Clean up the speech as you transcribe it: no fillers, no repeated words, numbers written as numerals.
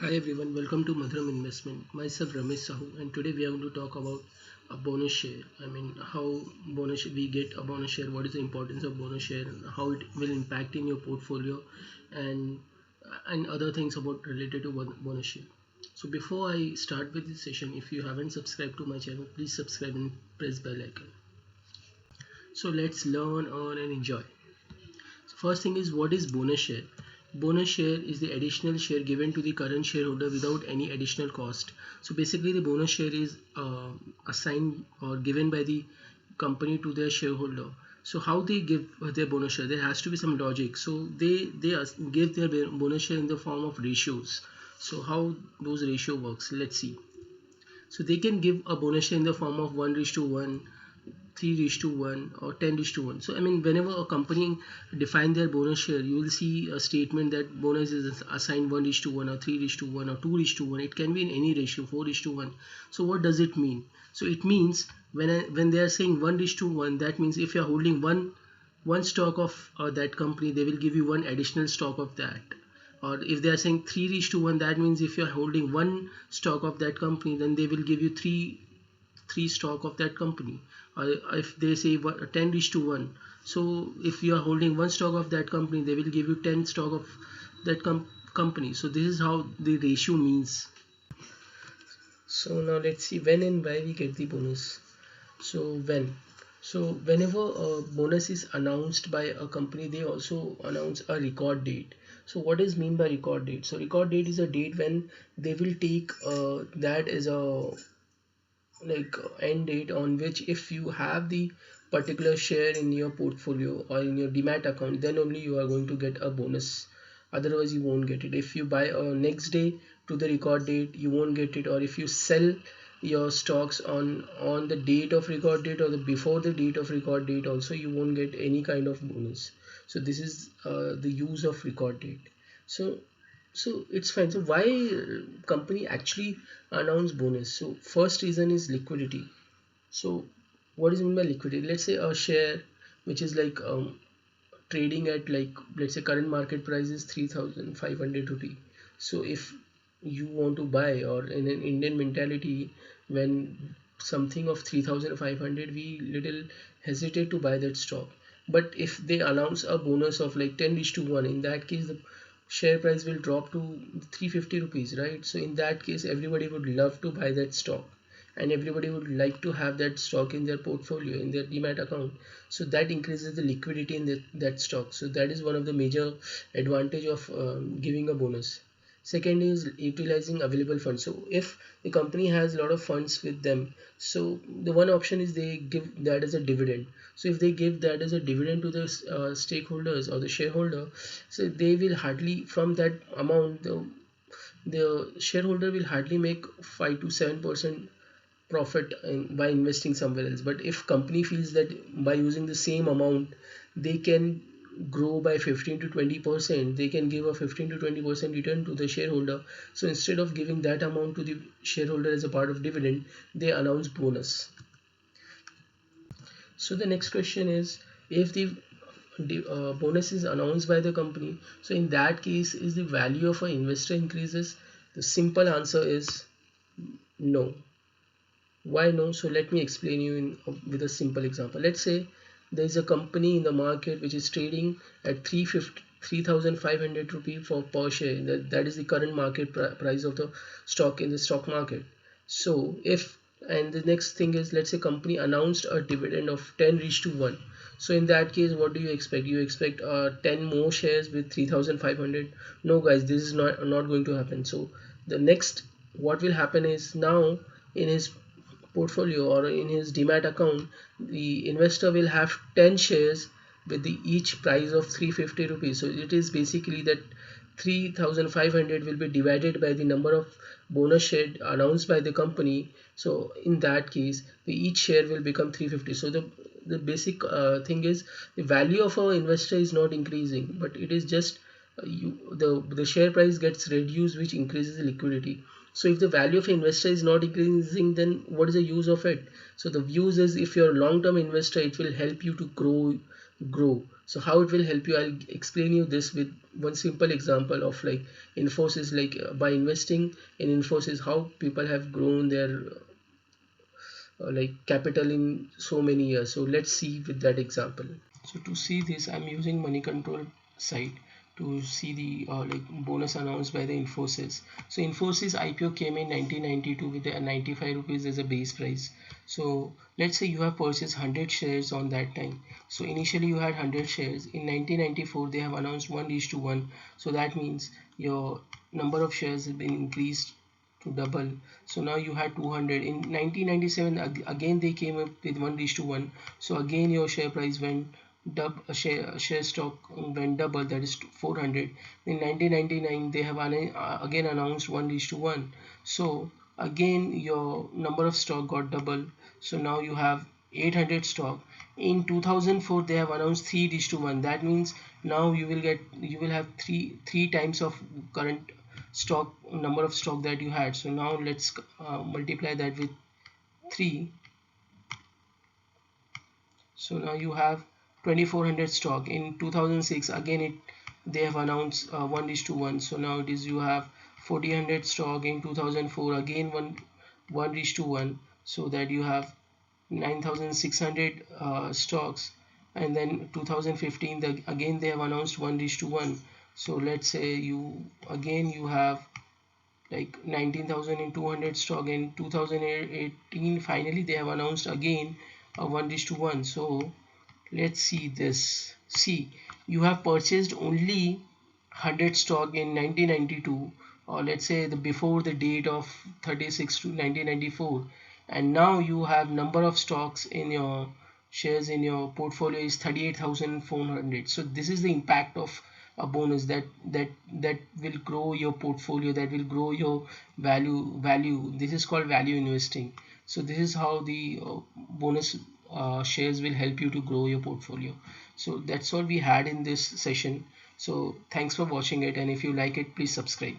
Hi everyone, welcome to Madhuram Investment. Myself Ramesh Sahu, and today we are going to talk about a bonus share. How we get a bonus share, what is the importance of bonus share, and how it will impact in your portfolio, and other things about related to bonus share. So before I start with this session, if you haven't subscribed to my channel, please subscribe and press bell icon. So let's learn, earn, and enjoy. So first thing is, what is bonus share? Bonus share is the additional share given to the current shareholder without any additional cost. So basically the bonus share is assigned or given by the company to their shareholder. So how they give their bonus share? There has to be some logic. So they give their bonus share in the form of ratios. So how those ratio works? Let's see. So they can give a bonus share in the form of 1:1, 3:1, or 10:1. So whenever a company define their bonus share, you will see a statement that bonus is assigned 1:1 or 3:1 or 2:1. It can be in any ratio, 4:1. So what does it mean? So it means when they are saying 1:1, that means if you are holding one stock of that company, they will give you one additional stock of that. Or if they are saying 3:1, that means if you are holding one stock of that company, then they will give you three stock of that company. Or if they say 10:1, so if you are holding one stock of that company, they will give you 10 stock of that company. So this is how the ratio means. So now let's see when and why we get the bonus. So whenever a bonus is announced by a company, they also announce a record date. So what is mean by record date? So record date is a date when they will take that as a end date on which, if you have the particular share in your portfolio or in your demat account, then only you are going to get a bonus. Otherwise you won't get it. If you buy next day to the record date, you won't get it. Or if you sell your stocks on the date of record date or the before the date of record date, also you won't get any kind of bonus. So this is the use of record date. So so it's fine. So why company actually announce bonus? So first reason is liquidity. So what is mean by liquidity? Let's say a share which is trading at, let's say current market price is 3,500 rupee. So if you want to buy, or in an Indian mentality, when something of 3,500, we little hesitate to buy that stock. But if they announce a bonus of like 10:1, in that case the share price will drop to 350 rupees, right? So in that case everybody would love to buy that stock, and everybody would like to have that stock in their portfolio, in their demat account. So that increases the liquidity in that stock. So that is one of the major advantage of giving a bonus. Second is utilizing available funds. So if the company has a lot of funds with them, so the one option is they give that as a dividend. So if they give that as a dividend to the stakeholders or the shareholder, so they will hardly, from that amount, the shareholder will hardly make 5 to 7% profit by investing somewhere else. But if company feels that by using the same amount they can grow by 15 to 20%, they can give a 15 to 20% return to the shareholder. So instead of giving that amount to the shareholder as a part of dividend, they announce bonus. So the next question is, if the bonus is announced by the company, so in that case, is the value of an investor increases? The simple answer is no. Why no? So let me explain you with a simple example. Let's say there is a company in the market which is trading at 3,500 rupee for per share. That is the current market price of the stock in the stock market. So if, and the next thing is, let's say company announced a dividend of 10:1. So in that case, what do you expect? You expect 10 more shares with 3,500? No guys, this is not going to happen. So the next, what will happen is, now in his portfolio or in his demat account, the investor will have 10 shares with the each price of 350 rupees. So it is basically that 3,500 will be divided by the number of bonus share announced by the company. So in that case, the each share will become 350. So the basic thing is, the value of our investor is not increasing, but it is just the share price gets reduced, which increases the liquidity. So if the value of investor is not increasing, then what is the use of it? So the use is, if you're a long-term investor, it will help you to grow. So how it will help you, I'll explain you this with one simple example of like Infosys, like by investing in Infosys, how people have grown their like capital in so many years. So let's see with that example. So to see this, I'm using Money Control site to see the like bonus announced by the Infosys. So Infosys IPO came in 1992 with a 95 rupees as a base price. So let's say you have purchased 100 shares on that time. So initially you had 100 shares. In 1994 they have announced 1:1. So that means your number of shares has been increased to double. So now you had 200. In 1997 again they came up with 1:1. So again your share price went share stock went double, that is 400. In 1999 they have again announced 1:1. So again your number of stock got double. So now you have 800 stock. In 2004 they have announced 3:1. That means now you will have three times of current stock number of stock that you had. So now let's multiply that with 3. So now you have 2400 stock. In 2006 again they have announced 1:1. So now it is you have 4000 stock. In 2004 again 1:1, so that you have 9600 stocks. And then 2015 again they have announced 1:1. So let's say you have like 19,200 stock. In 2018 finally they have announced again a 1:1. So let's see this. See, you have purchased only 100 stock in 1992, or let's say the before the date of 36 to 1994, and now you have number of stocks in your shares in your portfolio is 38,400. So this is the impact of a bonus that will grow your portfolio, that will grow your value. This is called value investing. So this is how the bonus shares will help you to grow your portfolio. So that's all we had in this session. So thanks for watching it, and if you like it, please subscribe.